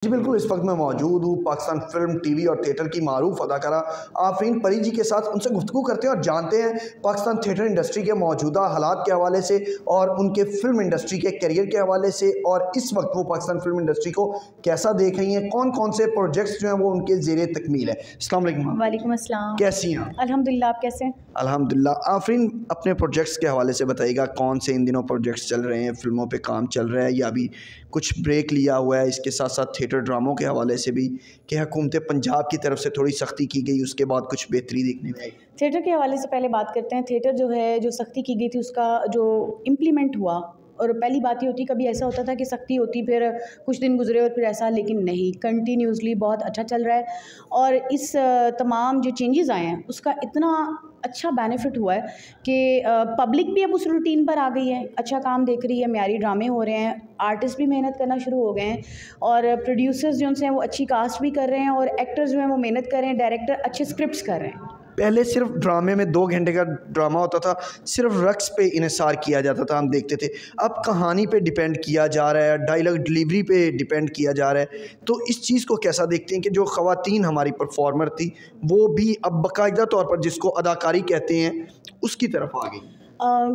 जी बिल्कुल, इस वक्त मैं मौजूद हूँ पाकिस्तान फिल्म, टीवी और थिएटर की मारूफ अदाकारा आफरीन परी जी के साथ। उनसे गुफ्तगू करते हैं और जानते हैं पाकिस्तान थिएटर इंडस्ट्री के मौजूदा हालात के हवाले से और उनके फिल्म इंडस्ट्री के करियर के हवाले से, और इस वक्त वो पाकिस्तान फिल्म इंडस्ट्री को कैसा देख रही हैं, कौन कौन से प्रोजेक्ट्स जो हैं वो उनके ज़ेरे तकमील है। अस्सलाम वालेकुम। वालेकुम अस्सलाम। कैसी हैं? अल्हम्दुलिल्लाह, आप कैसे हैं? अल्हम्दुलिल्लाह। आफरीन, अपने प्रोजेक्ट्स के हवाले से बताइएगा, कौन से इन दिनों प्रोजेक्ट्स चल रहे हैं, फिल्मों पे काम चल रहा है या अभी कुछ ब्रेक लिया हुआ है? इसके साथ साथ थिएटर ड्रामों के हवाले से भी कि हुकूमत पंजाब की तरफ से थोड़ी सख्ती की गई, उसके बाद कुछ बेहतरी देखने में आई। थिएटर के हवाले से पहले बात करते हैं। थिएटर जो है, जो सख्ती की गई थी उसका जो इम्प्लीमेंट हुआ, और पहली बात ये होती, कभी ऐसा होता था कि सख्ती होती फिर कुछ दिन गुजरे और फिर ऐसा, लेकिन नहीं, कंटिन्यूसली बहुत अच्छा चल रहा है। और इस तमाम जो चेंजेस आए हैं उसका इतना अच्छा बेनिफिट हुआ है कि पब्लिक भी अब उस रूटीन पर आ गई है, अच्छा काम देख रही है, म्यारी ड्रामे हो रहे हैं, आर्टिस्ट भी मेहनत करना शुरू हो गए हैं, और प्रोड्यूसर्स जो हैं वो अच्छी कास्ट भी कर रहे हैं, और एक्टर्स जो हैं वो मेहनत कर रहे हैं, डायरेक्टर अच्छे स्क्रिप्ट्स कर रहे हैं। पहले सिर्फ ड्रामे में 2 घंटे का ड्रामा होता था, सिर्फ रक्स पे इन्हिसार किया जाता था, हम देखते थे। अब कहानी पे डिपेंड किया जा रहा है, डायलॉग डिलीवरी पे डिपेंड किया जा रहा है। तो इस चीज़ को कैसा देखते हैं कि जो ख़वातीन हमारी परफॉर्मर थी वो भी अब बाकायदा तौर पर जिसको अदाकारी कहते हैं उसकी तरफ आ गई?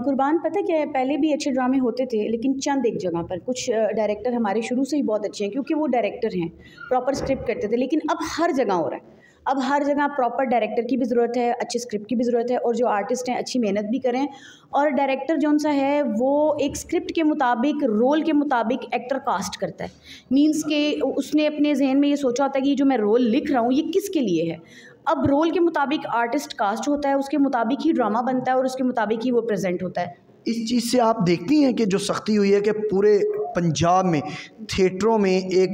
कुर्बान, पता क्या है, पहले भी अच्छे ड्रामे होते थे, लेकिन चंद एक जगह पर कुछ डायरेक्टर हमारे शुरू से ही बहुत अच्छे हैं क्योंकि वो डायरेक्टर हैं, प्रॉपर स्क्रिप्ट करते थे। लेकिन अब हर जगह हो रहा है, अब हर जगह प्रॉपर डायरेक्टर की भी ज़रूरत है, अच्छे स्क्रिप्ट की भी ज़रूरत है, और जो आर्टिस्ट हैं अच्छी मेहनत भी करें। और डायरेक्टर जौन सा है वो एक स्क्रिप्ट के मुताबिक, रोल के मुताबिक एक्टर कास्ट करता है। मीन्स के उसने अपने जहन में ये सोचा होता है कि जो मैं रोल लिख रहा हूँ ये किसके लिए है। अब रोल के मुताबिक आर्टिस्ट कास्ट होता है, उसके मुताबिक ही ड्रामा बनता है और उसके मुताबिक ही वो प्रेजेंट होता है। इस चीज़ से आप देखती हैं कि जो सख्ती हुई है कि पूरे पंजाब में थिएटरों में एक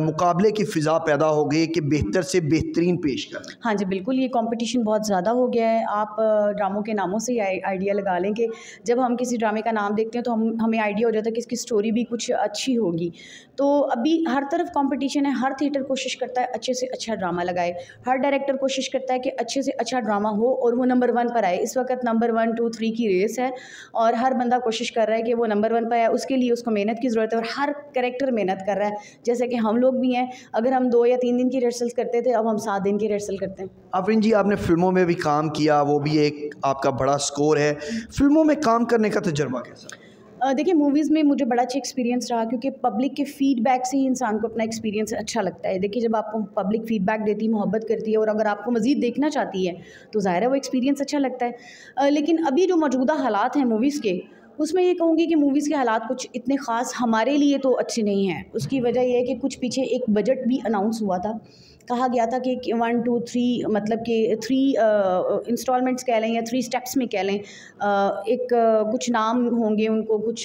मुकाबले की फ़िज़ा पैदा हो गई कि बेहतर से बेहतरीन पेश कर। हाँ जी, बिल्कुल, ये कंपटीशन बहुत ज़्यादा हो गया है। आप ड्रामों के नामों से ही आइडिया लगा लें कि जब हम किसी ड्रामे का नाम देखते हैं तो हमें आइडिया हो जाता है कि इसकी स्टोरी भी कुछ अच्छी होगी। तो अभी हर तरफ कंपटीशन है, हर थिएटर कोशिश करता है अच्छे से अच्छा ड्रामा लगाए, हर डायरेक्टर कोशिश करता है कि अच्छे से अच्छा ड्रामा हो और वो नंबर 1 पर आए। इस वक्त नंबर 1, 2, 3 की रेस है और हर बंदा कोशिश कर रहा है कि वो नंबर 1 पर आए। उसके लिए उसको मेहनत की ज़रूरत है और हर कैरेक्टर मेहनत कर रहा है। जैसे कि हम लोग भी हैं, अगर हम 2 या 3 दिन की रिहर्सल करते थे, अब हम 7 दिन की रिहर्सल करते हैं। आफरीन जी, आपने फ़िल्मों में भी काम किया, वो भी एक आपका बड़ा स्कोर है। फ़िल्मों में काम करने का तजुर्बा कैसा? देखिए, मूवीज़ में मुझे बड़ा अच्छा एक्सपीरियंस रहा क्योंकि पब्लिक के फीडबैक से ही इंसान को अपना एक्सपीरियंस अच्छा लगता है। देखिए, जब आपको पब्लिक फीडबैक देती है, मोहब्बत करती है और अगर आपको मज़ीद देखना चाहती है तो ज़ाहिर है वो एक्सपीरियंस अच्छा लगता है। लेकिन अभी जो मौजूदा हालात हैं मूवीज़ के, उसमें ये कहूँगी कि मूवीज़ के हालात कुछ इतने ख़ास हमारे लिए तो अच्छे नहीं हैं। उसकी वजह ये है कि कुछ पीछे एक बजट भी अनाउंस हुआ था, कहा गया था कि 1, 2, 3 मतलब कि 3 इंस्टॉलमेंट्स कह लें या 3 स्टेप्स में कह लें, कुछ नाम होंगे, उनको कुछ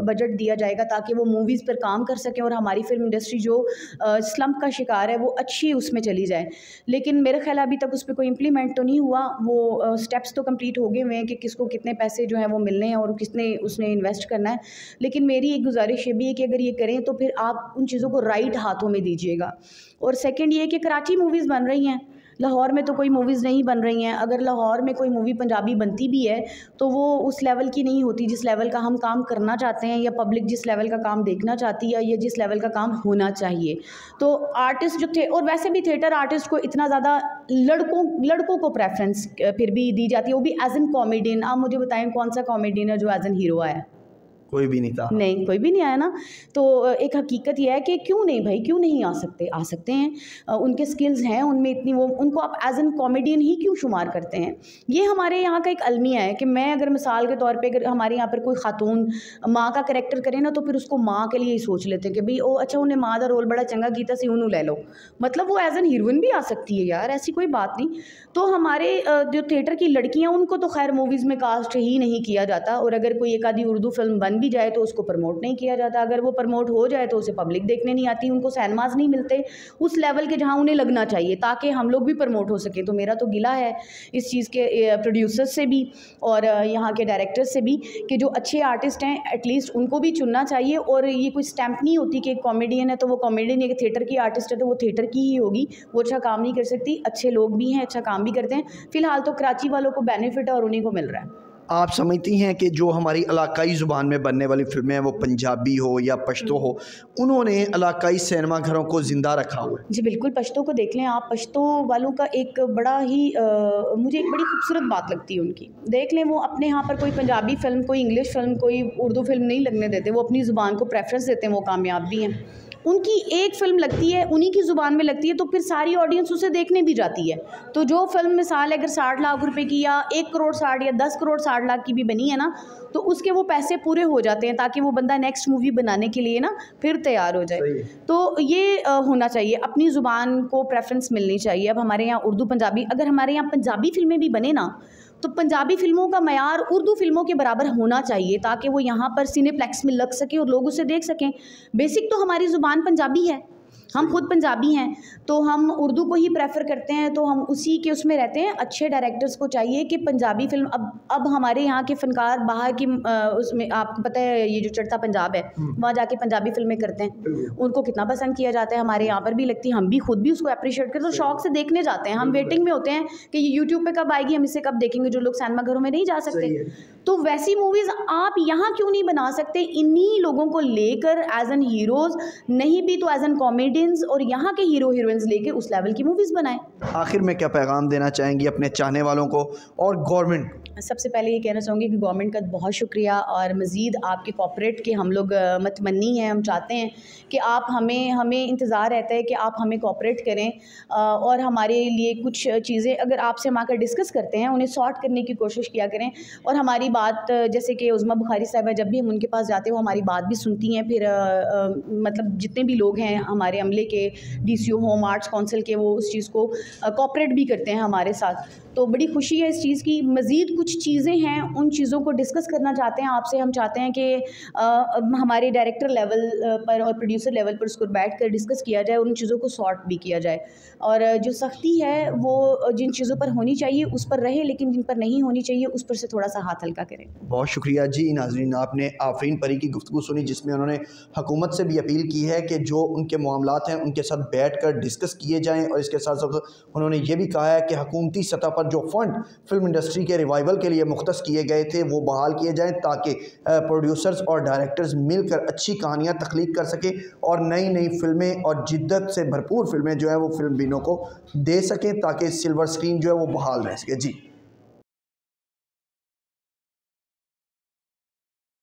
बजट दिया जाएगा ताकि वो मूवीज़ पर काम कर सकें और हमारी फिल्म इंडस्ट्री जो स्लम्प का शिकार है वो अच्छी उसमें चली जाए। लेकिन मेरा ख्याल अभी तक उस पर कोई इम्प्लीमेंट तो नहीं हुआ। वो स्टेप्स तो कंप्लीट हो गए हुए हैं कि किसको कितने पैसे जो हैं वो मिलने हैं और किसने उसने इन्वेस्ट करना है। लेकिन मेरी एक गुजारिश ये भी है कि अगर ये करें तो फिर आप उन चीज़ों को राइट हाथों में दीजिएगा। और सेकंड ये कि कराची मूवीज़ बन रही हैं, लाहौर में तो कोई मूवीज़ नहीं बन रही हैं। अगर लाहौर में कोई मूवी पंजाबी बनती भी है तो वो उस लेवल की नहीं होती जिस लेवल का हम काम करना चाहते हैं या पब्लिक जिस लेवल का काम देखना चाहती है या जिस लेवल का काम होना चाहिए। तो आर्टिस्ट जो थे, और वैसे भी थिएटर आर्टिस्ट को इतना ज़्यादा लड़कों को प्रेफरेंस फिर भी दी जाती है, वो भी एज एन कॉमेडियन। आप मुझे बताएं कौन सा कॉमेडियन है जो एज एन हीरो आया? कोई भी नहीं था। नहीं, कोई भी नहीं आया ना। तो एक हकीकत ये है कि क्यों नहीं भाई, क्यों नहीं आ सकते हैं। उनके स्किल्स हैं उनमें इतनी, वो उनको आप एज एन कॉमेडियन ही क्यों शुमार करते हैं? ये हमारे यहाँ का एक अलमिया है कि मैं अगर मिसाल के तौर पे अगर हमारे यहाँ पर कोई खातून माँ का कैरेक्टर करे ना तो फिर उसको माँ के लिए ही सोच लेते हैं कि भाई ओ अच्छा उन्हें माँ का रोल बड़ा चंगा किया सी उन्होंने ले लो, मतलब वो एज एन हीरोइन भी आ सकती है यार, ऐसी कोई बात नहीं। तो हमारे जो थिएटर की लड़कियाँ उनको तो खैर मूवीज़ में कास्ट ही नहीं किया जाता, और अगर कोई एक आधी उर्दू फिल्म बन भी जाए तो उसको प्रमोट नहीं किया जाता। अगर वो प्रमोट हो जाए तो उसे पब्लिक देखने नहीं आती, उनको सिनेमाज नहीं मिलते उस लेवल के जहाँ उन्हें लगना चाहिए ताकि हम लोग भी प्रमोट हो सके। तो मेरा तो गिला है इस चीज़ के प्रोड्यूसर्स से भी और यहाँ के डायरेक्टर्स से भी कि जो अच्छे आर्टिस्ट हैं एटलीस्ट उनको भी चुनना चाहिए। और ये कोई स्टैंप नहीं होती कि एक कॉमेडियन है तो वो कॉमेडियन, एक थिएटर की आर्टिस्ट है तो वो थिएटर की ही होगी, वो अच्छा काम नहीं कर सकती। अच्छे लोग भी हैं, अच्छा काम भी करते हैं। फिलहाल तो कराची वालों को बेनिफिट है और उन्हीं को मिल रहा है। आप समझती हैं कि जो हमारी इलाकाई ज़ुबान में बनने वाली फ़िल्में हैं वो पंजाबी हो या पश्तो हो, उन्होंने इलाकाई सिनेमा घरों को ज़िंदा रखा हुआ है? जी बिल्कुल, पश्तो को देख लें आप, पश्तो वालों का एक बड़ा ही मुझे एक बड़ी खूबसूरत बात लगती है उनकी। देख लें वो अपने यहाँ पर कोई पंजाबी फ़िल्म, कोई इंग्लिश फ़िल्म, कोई उर्दू फ़िल्म नहीं लगने देते, वो अपनी ज़ुबान को प्रेफ़रेंस देते हैं, वो कामयाब भी हैं। उनकी एक फ़िल्म लगती है, उन्हीं की ज़ुबान में लगती है, तो फिर सारी ऑडियंस उसे देखने भी जाती है। तो जो फ़िल्म मिसाल अगर 60 लाख रुपए की या 1 करोड़ 60 या 10 करोड़ 60 लाख की भी बनी है ना, तो उसके वो पैसे पूरे हो जाते हैं ताकि वो बंदा नेक्स्ट मूवी बनाने के लिए ना फिर तैयार हो जाए। तो ये होना चाहिए, अपनी ज़ुबान को प्रेफ़रेंस मिलनी चाहिए। अब हमारे यहाँ उर्दू पंजाबी, अगर हमारे यहाँ पंजाबी फ़िल्में भी बने ना, तो पंजाबी फ़िल्मों का मयार उर्दू फ़िल्मों के बराबर होना चाहिए ताकि वो यहाँ पर सिनेप्लेक्स में लग सके और लोग उसे देख सकें। बेसिक तो हमारी ज़ुबान पंजाबी है, हम खुद पंजाबी हैं, तो हम उर्दू को ही प्रेफर करते हैं, तो हम उसी के उसमें रहते हैं। अच्छे डायरेक्टर्स को चाहिए कि पंजाबी फ़िल्म, अब हमारे यहाँ के फ़नकार बाहर की उसमें आपको पता है ये जो चढ़ता पंजाब है, वहाँ जाके पंजाबी फ़िल्में करते हैं, उनको कितना पसंद किया जाता है, हमारे यहाँ पर भी लगती है, हम भी खुद भी उसको अप्रिशिएट करते हैं, तो शौक से देखने जाते हैं। हम वेटिंग में होते हैं कि ये यूट्यूब पर कब आएगी, हम इसे कब देखेंगे, जो लोग सिनेमा घरों में नहीं जा सकते। तो वैसी मूवीज़ आप यहाँ क्यों नहीं बना सकते, इन्हीं लोगों को लेकर एज एन हीरोज़, नहीं भी तो एज एन कॉमेडियंस, और यहाँ के हीरो हीरोइंस लेके उस लेवल की मूवीज़ बनाएं। आखिर में क्या पैगाम देना चाहेंगी अपने चाहने वालों को और गवर्नमेंट? सबसे पहले ये कहना चाहूँगी कि गवर्नमेंट का बहुत शुक्रिया, और मज़ीद आपके कॉर्पोरेट के हम लोग मतमनी हैं, हम चाहते हैं कि आप हमें इंतज़ार रहता है कि आप हमें कॉर्पोरेट करें और हमारे लिए कुछ चीज़ें अगर आपसे हम आकर डिस्कस करते हैं उन्हें सॉर्ट करने की कोशिश किया करें। और हमारी बात, जैसे कि उज़्मा बुखारी साहिबा, जब भी हम उनके पास जाते हैं वो हमारी बात भी सुनती हैं। फिर मतलब जितने भी लोग हैं हमारे अमले के, DCO होम आर्ट्स काउंसिल के, वो उस चीज़ को कॉर्पोरेट भी करते हैं हमारे साथ। तो बड़ी खुशी है इस चीज़ की। मज़ीद कुछ चीज़ें हैं, उन चीज़ों को डिस्कस करना चाहते हैं आपसे। हम चाहते हैं कि हमारे डायरेक्टर लेवल पर और प्रोड्यूसर लेवल पर उसको बैठ कर डिस्कस किया जाए, उन चीज़ों को सॉर्ट भी किया जाए, और जो सख्ती है वो जिन चीज़ों पर होनी चाहिए उस पर रहे, लेकिन जिन पर नहीं होनी चाहिए उस पर से थोड़ा सा हाथ हल्का करें। बहुत शुक्रिया जी। नाज़रीन, आपने आफरीन परी की गुफ्तगू सुनी, जिसमें उन्होंने हुकूमत से भी अपील की है कि जो उनके मामलात हैं उनके साथ बैठ कर डिस्कस किए जाएँ, और इसके साथ साथ उन्होंने ये भी कहा है कि हुकूमती सतह पर जो फ़ंड फिल्म इंडस्ट्री के रिवाइवल के लिए मुख्तस किए गए थे वो बहाल किए जाएँ, ताकि प्रोड्यूसर्स और डायरेक्टर्स मिलकर अच्छी कहानियाँ तख्लीक कर सकें और नई नई फ़िल्में और जिद्दत से भरपूर फ़िल्में जो है वो फिल्म बीनों को दे सकें, ताकि सिल्वर स्क्रीन जो है वो बहाल रह सके। जी।